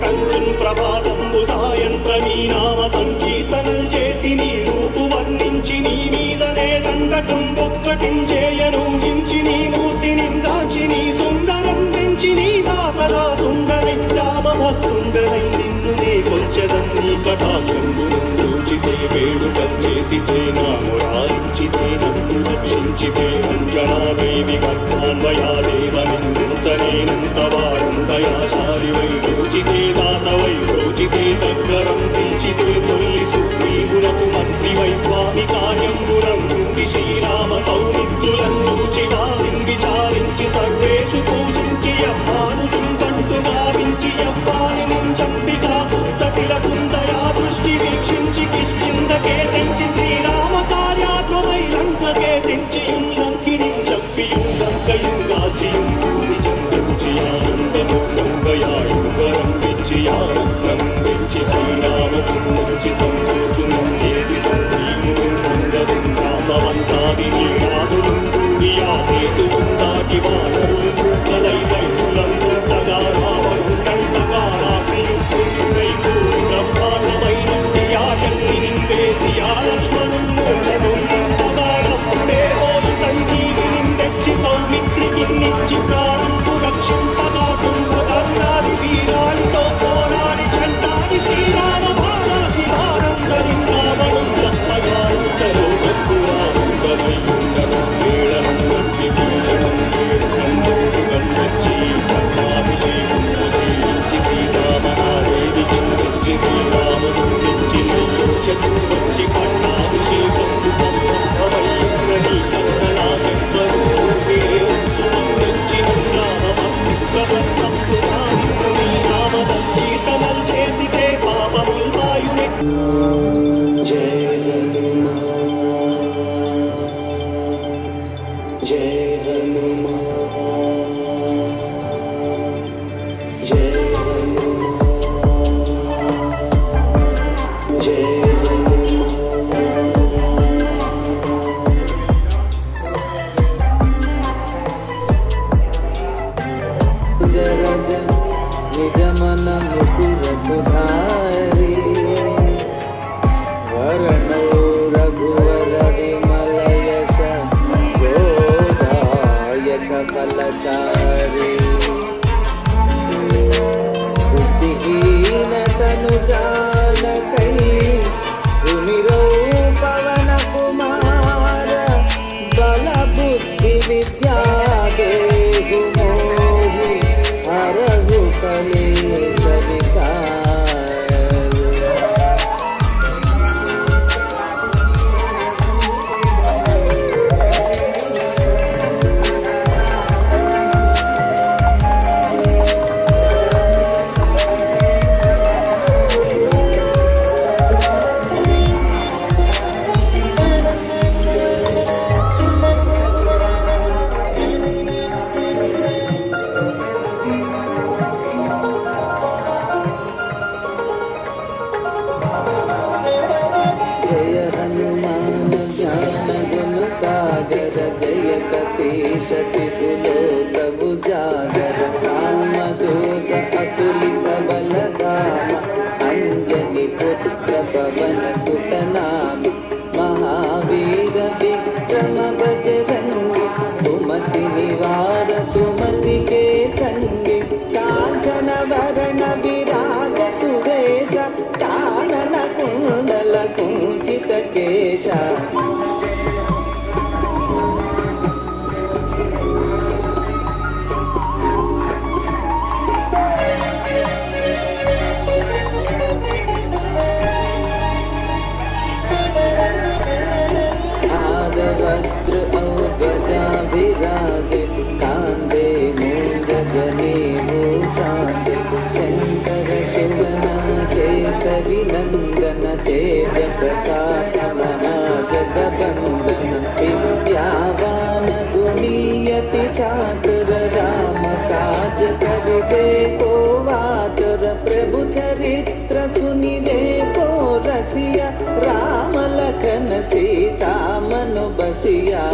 రంజన్ ప్రభాతంబు సాయంత్రమీ నామ సంకీర్తనలు చేసి నీ రూపు వర్ణించి నీ మీదనే దండకం ఒక్కటించేయను హించి నీ మూర్తి నిందాచి నీ సుందరం పెంచి నీ దాసరా సుందరై రామభక్తుండరై నిన్ను నే కొంచెదం నీ కటాక్షంబు చూచితే వేడుకం చేసితే నామురాయించితే నన్ను రక్షించితే అంజనాదేవి గర్భాన్వయాదేవ నిందించనేనంతవారం దయాశాలివై చూచితే దాతవై ప్రోచితే దగ్గరం పెంచితే తొల్లి సుగ్రీవులకు మంత్రివై స్వామి కార్యంబురం నుండి శ్రీరామ సౌమిత్రులం చూచి వారిని విచారించి సర్వేషు పూజించి అమ్మాను చుంకంటు భావించి అమ్మాని ముంచంపితా సతిల కుందయా దృష్టి వీక్షించి కిష్కిందకే తెంచి శ్రీరామ కార్యాత్మై లంకకే తెంచి లంకిని చంపియు లంకయుగాచియు ంగయాయుగరం విచ్చియారం తెచ్చి శ్రీరామకు మంచి సంతోషును చేసి సంజీవును పొందరు రామవంతాది రాములు కూడియా సేతు దాటి వానరులు కలై రైతులందు సగా రావణు కంటగా రాత్రియుై కూడి బ్రహ్మాండమైన ఆశక్తి నిందేసి ఆ లక్ష్మణుడు పగాడప్పుడే పోలు సంజీవిని తెచ్చి సౌమిత్రికి నిచ్చి ప్రాణంకు రక్షింపగా కుంభకర్ణాది వీరాడితో పోరాడి చంటాడి శ్రీరామ భారాసి భారందరి రావణు రత్నగాంతలో గక్కురాంగమయ్యుండను వేళను వచ్చి వీళ్ళను కందోడు గండొచ్చి కర్ణాభిషేకం చేయించి శ్రీరామదేవికి తెచ్చి శ్రీరాముడు తెచ్చి చతుర్వచ్చి పట్టాభిషేకం సంభవయ్యుండని కర్ణనాథెవ్వరు రామకీర్తనలు చేసితే పాపముల్ వాయునే జయ नंदन तेज प्रताप महाजगबंदन विद्यावान गुणीयति चातुर राम काज करिबे को वातुर प्रभु चरित्र सुनिबे को रसिया राम लखन सीता मनु बसिया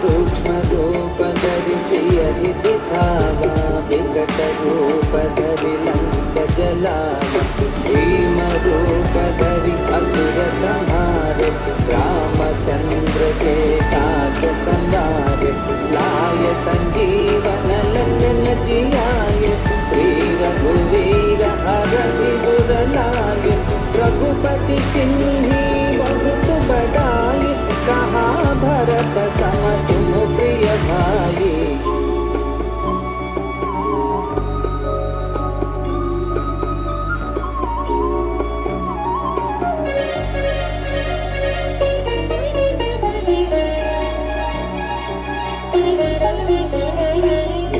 सूक्ष्म रूप धरि यही दिखावा, विकट रूप धरि लंक जलावा, भीम रूप धरि असुर संहारे, रामचंद्र के काज संवारे, लाय संजीवन लखन जियाए, श्री रघुवीर हरहि उर लाए, रघुपति किन्हीं बहुत बड़ाई, कहा भरत सम तुम प्रिय भाई।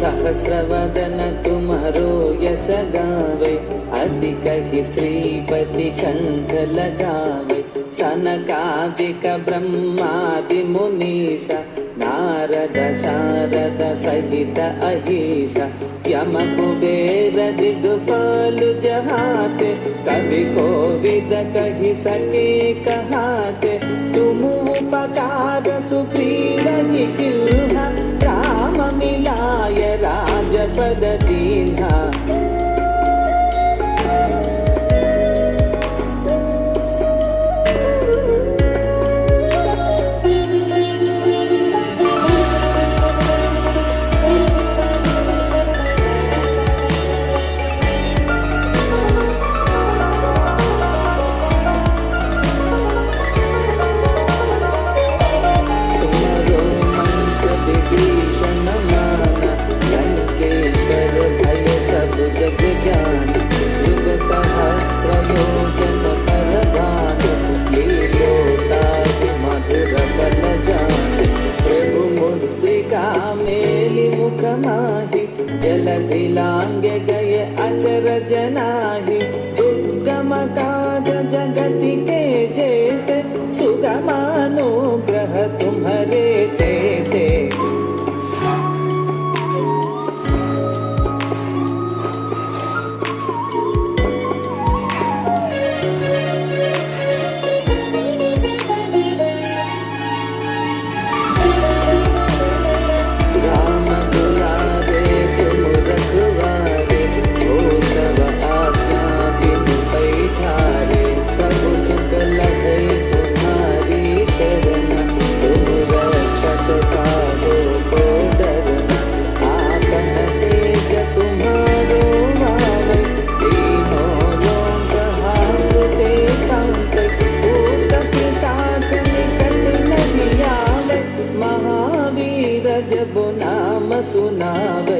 सहस्रवदन तुम्हारो यश गावे, असी कहि श्रीपति कंठ लगावे, सनकादिक ब्रह्मादि मुनीसा, नारद शारद सहित अहिसा, यम कुबेर दिगपाल जहाते, कवि कोविद कहि सके कहाते, तुम उपकार सुग्रीव ही किल्हा, राम मिलाय राजपद दीन्हा। जलधि लांग गए अचरज नाही, दुर्गम काज जगति के जेते, सुगमानुग्रह तुम्हारे तेते। जब नाम सुनावे,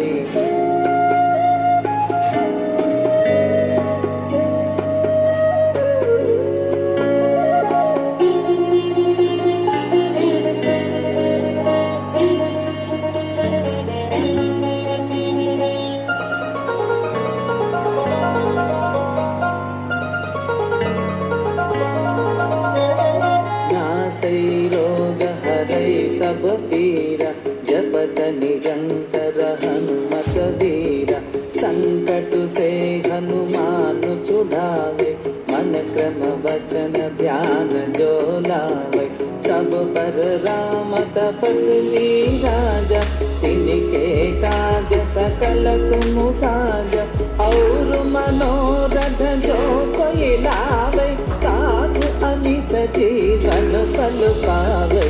नासै रोग हरै सब पीरा, जपत निरंतर हनुमत वीरा, संकट से हनुमान छुड़ावे, मन क्रम वचन ध्यान जो लावे, सब पर राम तपस्वी राजा, तिनके काज सकल तुम साजा, और मनोरथ जो कोई लावे, तासु अमित जीवन फल पावे।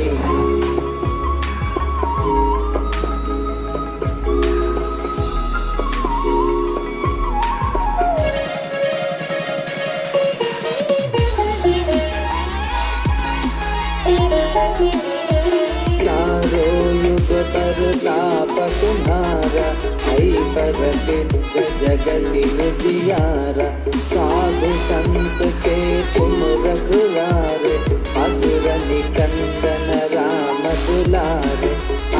चारों युग पर ताप तुम्हारा, ऐ पर सिद्ध जगति उजियारा, साधु संत के तुम रघुरारे, असुर निकंदन राम दुलारे,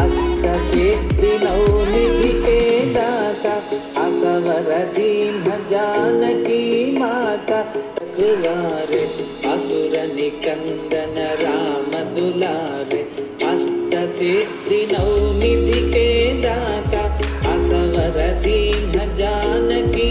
अष्ट सिद्धि नौ निधि के दाता, असवर दीन जानकी माता, रघुरारे असुर निकंदन राम दुलारे, अष्ट सिद्धि नौ निधि के दाता, असवर दीन जानकी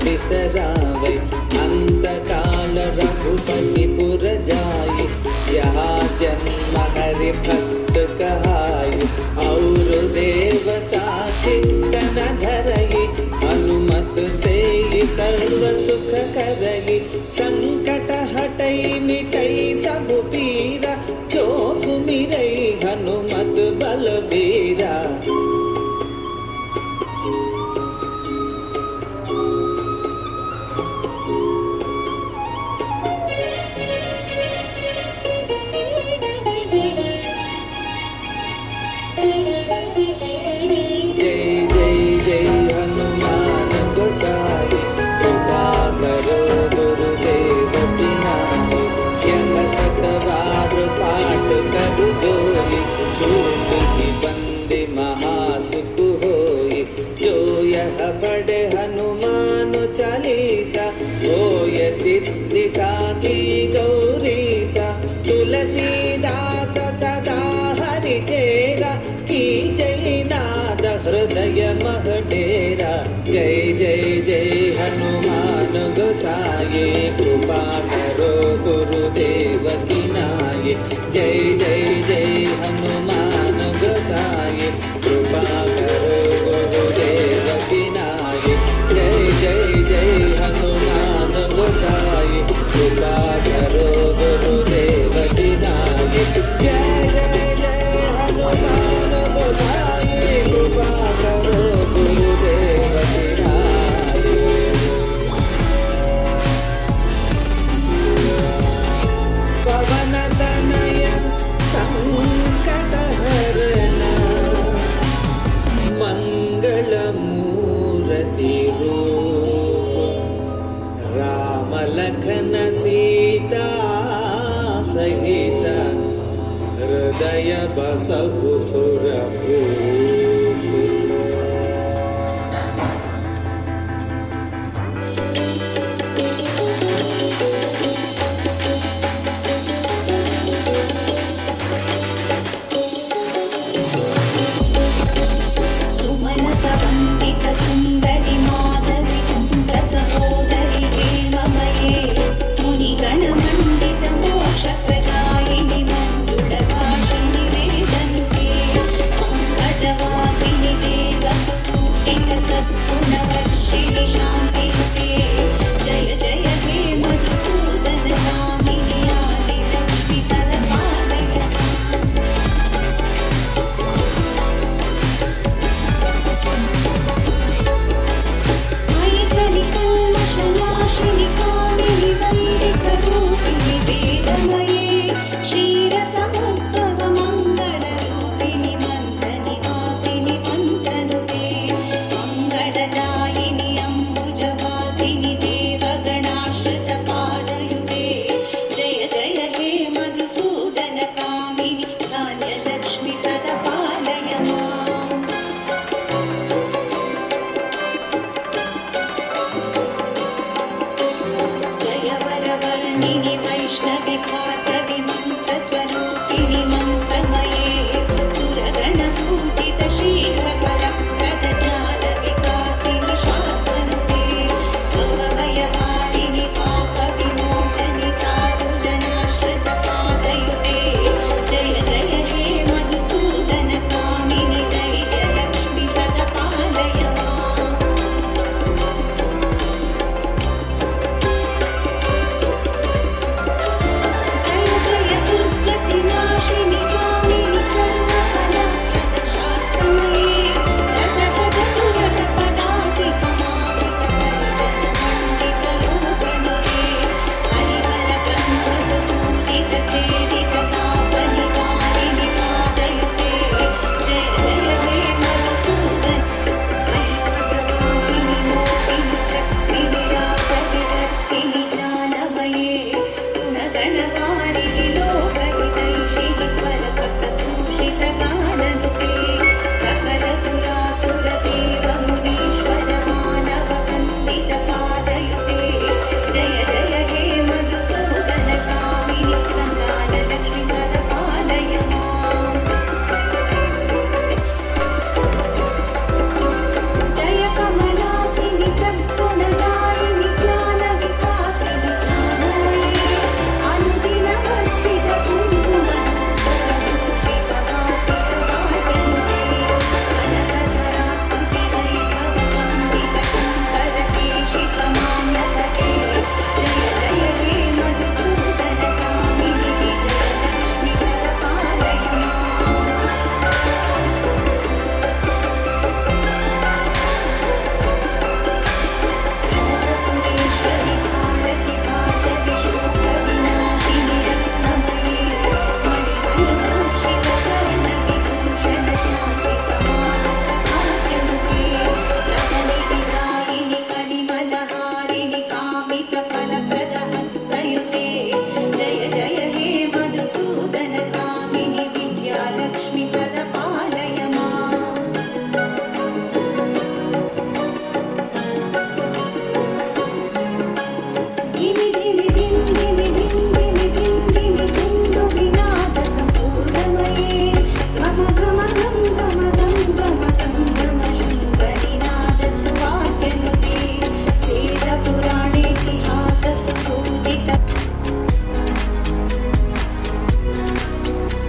बिसरावै अंतकाल रघुपति पुर जाई यहाँ जन्म हरि भक्त कहाई और देवता चित्तन धरई हनुमत से सर्व सुख करई संकट हटई मिटई सब पीरा जो सुमिरई हनुमत बलबीरा। बड़े हनुमान चालीसा होय सिद्धि साखी गौरीसा तुलसीदास सदा हरि चेरा की जय नाद हृदय मह डेरा। जय जय जय हनुमान गोसाई कृपा करो गुरुदेव की नाई। जय जय जय हनुमान गोसाई कृपा करो गुरुदेव की नाई। जय जय जय हनुमान गोसाई कृपा करो गुरुदेव की नाई। जय जय जय हनुमान गोसाई कृपा करो गुरुदेव की नाई। पवन तनय संकट हरना मंगल मूर्ति रूप राम लखन सीता सहित हृदय बसहु सुरभूप।